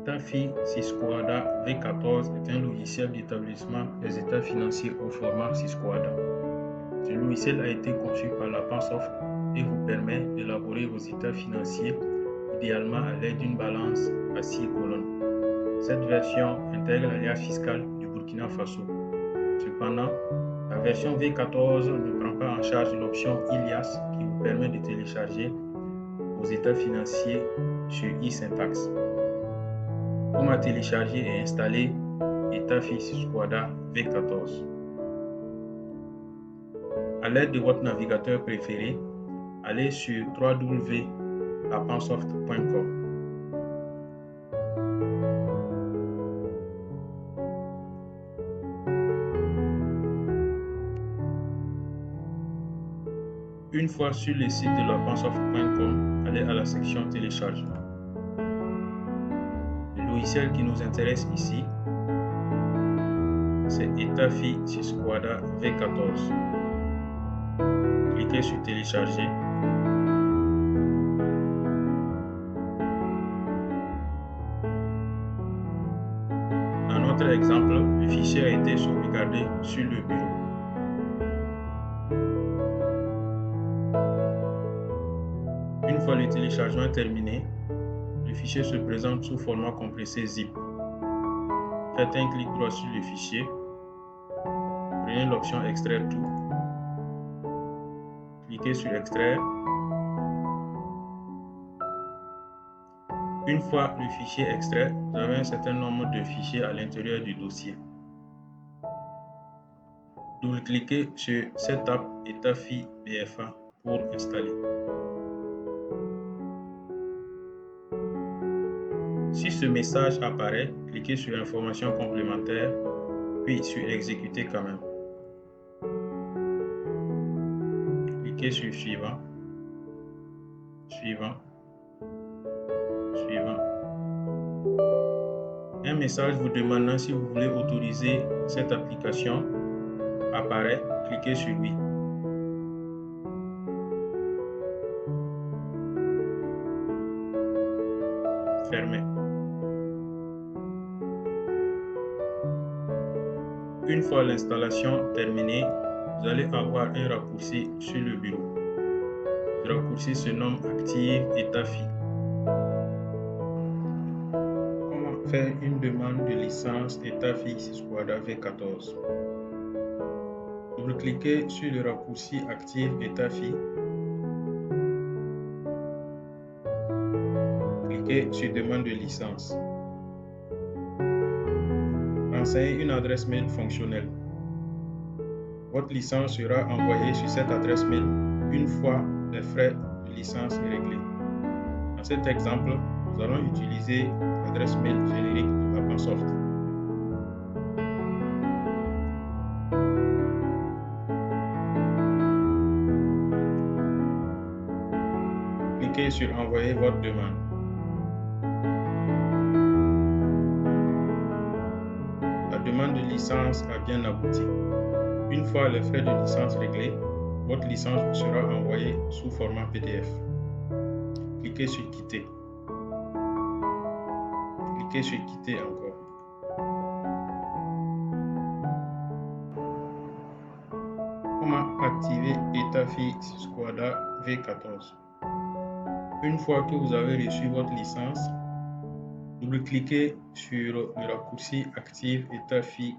ETAFI Sysquada V14 est un logiciel d'établissement des états financiers au format Sysquada. Ce logiciel a été conçu par la Pansoft et vous permet d'élaborer vos états financiers idéalement à l'aide d'une balance à 6 colonnes. Cette version intègre l'alias fiscal du Burkina Faso. Cependant, la version V14 ne prend pas en charge l'option ILIAS qui vous permet de télécharger vos états financiers sur eSyntax. Comment télécharger et installer ETAFI Sysquada V14? À l'aide de votre navigateur préféré, allez sur www.lapansoft.com. Une fois sur le site de lapansoft.com, allez à la section téléchargement. Le logiciel qui nous intéresse ici, c'est ETAFI Sysquada V14. Cliquez sur télécharger. Dans notre exemple, le fichier a été sauvegardé sur le bureau. Une fois le téléchargement terminé, le fichier se présente sous format compressé zip. Faites un clic droit sur le fichier. Prenez l'option extraire tout. Cliquez sur extraire. Une fois le fichier extrait, vous avez un certain nombre de fichiers à l'intérieur du dossier. Double-cliquez sur Setup ETAFI BFA pour installer. Si ce message apparaît, cliquez sur Informations complémentaires, puis sur Exécuter quand même. Cliquez sur Suivant, Suivant, Suivant. Un message vous demandant si vous voulez autoriser cette application apparaît, cliquez sur Oui. Fermez. Une fois l'installation terminée, vous allez avoir un raccourci sur le bureau. Ce raccourci se nomme Active ETAFI. Comment faire une demande de licence ETAFI Sysquada V14? Double-cliquez sur le raccourci Active ETAFI. Cliquez sur Demande de licence. Renseignez une adresse mail fonctionnelle. Votre licence sera envoyée sur cette adresse mail une fois les frais de licence réglés. Dans cet exemple, nous allons utiliser l'adresse mail générique de la Pansoft. Cliquez sur Envoyer votre demande. La demande de licence a bien abouti. Une fois les frais de licence réglés, votre licence vous sera envoyée sous format PDF. Cliquez sur Quitter. Cliquez sur Quitter encore. Comment activer ETAFI Sysquada V14? Une fois que vous avez reçu votre licence, double-cliquez sur le raccourci Active ETAFI.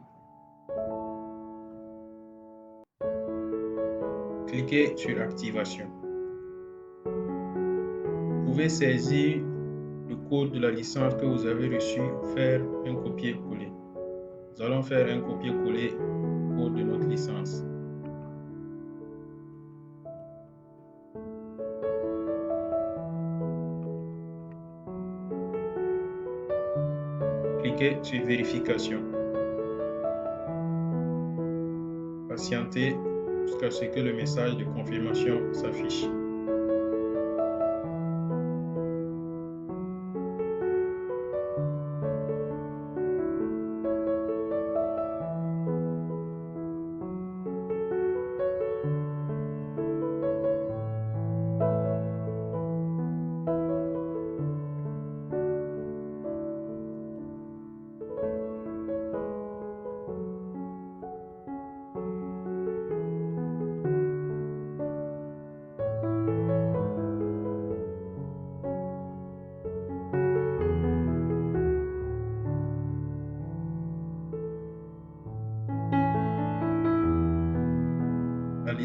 Cliquez sur Activation. Vous pouvez saisir le code de la licence que vous avez reçu, faire un copier-coller. Nous allons faire un copier-coller du code de notre licence. Cliquez sur Vérification. Patientez jusqu'à ce que le message de confirmation s'affiche.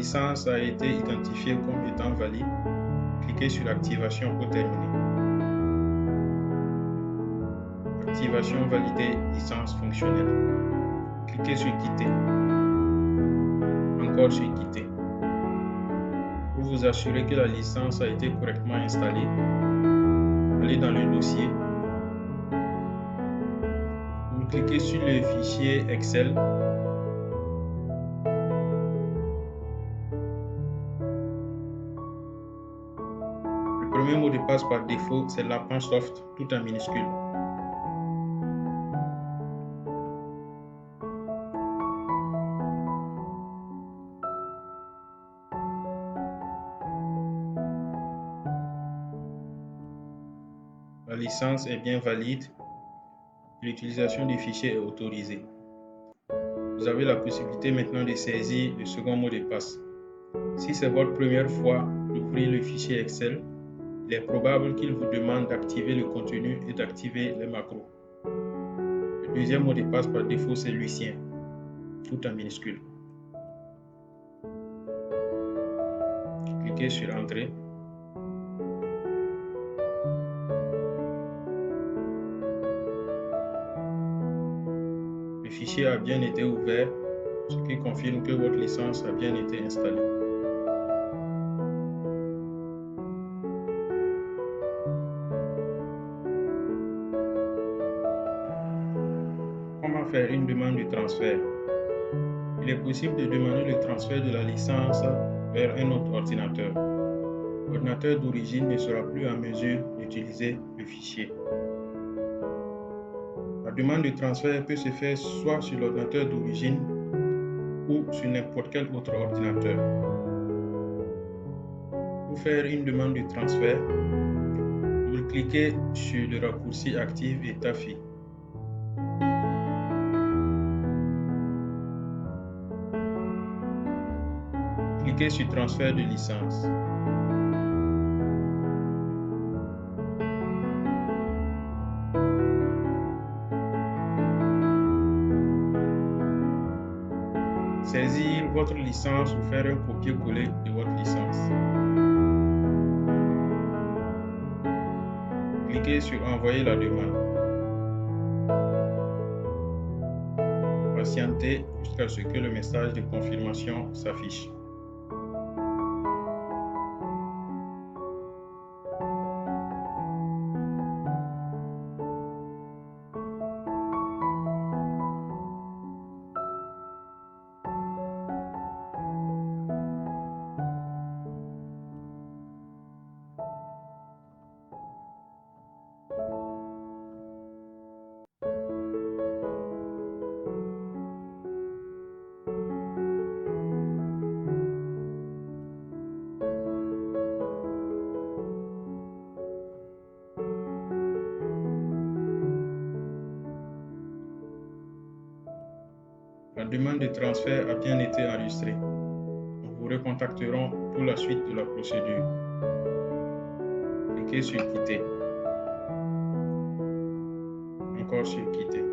licence a été identifiée comme étant valide. Cliquez sur Activation pour terminer. Activation validée, licence fonctionnelle. Cliquez sur Quitter. Encore sur Quitter. Pour vous assurer que la licence a été correctement installée, allez dans le dossier. Vous cliquez sur le fichier Excel. Le premier mot de passe par défaut, c'est Lapinsoft, tout en minuscule. La licence est bien valide. L'utilisation du fichier est autorisée. Vous avez la possibilité maintenant de saisir le second mot de passe. Si c'est votre première fois d'ouvrir le fichier Excel, il est probable qu'il vous demande d'activer le contenu et d'activer les macros. Le deuxième mot de passe par défaut, c'est Lucien, tout en minuscule. Cliquez sur Entrée. Le fichier a bien été ouvert, ce qui confirme que votre licence a bien été installée. Comment faire une demande de transfert? Il est possible de demander le transfert de la licence vers un autre ordinateur. L'ordinateur d'origine ne sera plus en mesure d'utiliser le fichier. La demande de transfert peut se faire soit sur l'ordinateur d'origine ou sur n'importe quel autre ordinateur. Pour faire une demande de transfert, vous cliquez sur le raccourci Active et TAFI. Cliquez sur Transfert de licence. Saisir votre licence ou faire un copier-coller de votre licence. Cliquez sur Envoyer la demande. Patientez jusqu'à ce que le message de confirmation s'affiche. La demande de transfert a bien été enregistrée. Nous vous recontacterons pour la suite de la procédure. Cliquez sur Quitter. Encore sur Quitter.